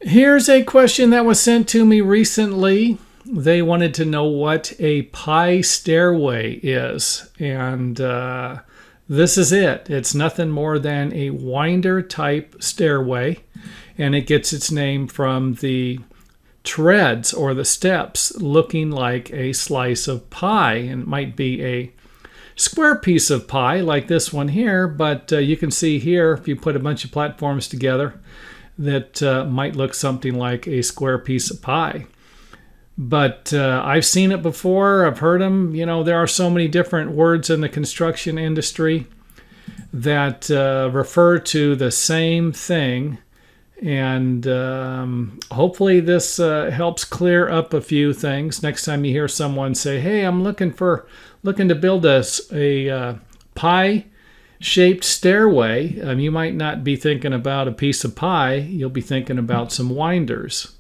Here's a question that was sent to me recently. They wanted to know what a pie stairway is. And this is it. It's nothing more than a winder type stairway. And it gets its name from the treads or the steps looking like a slice of pie. And it might be a square piece of pie like this one here. But you can see here, if you put a bunch of platforms together, that might look something like a square piece of pie. But I've seen it before. I've heard them. You know, there are so many different words in the construction industry that refer to the same thing. And hopefully this helps clear up a few things. Next time you hear someone say, hey, I'm looking to build a pie shaped stairway, you might not be thinking about a piece of pie. You'll be thinking about some winders.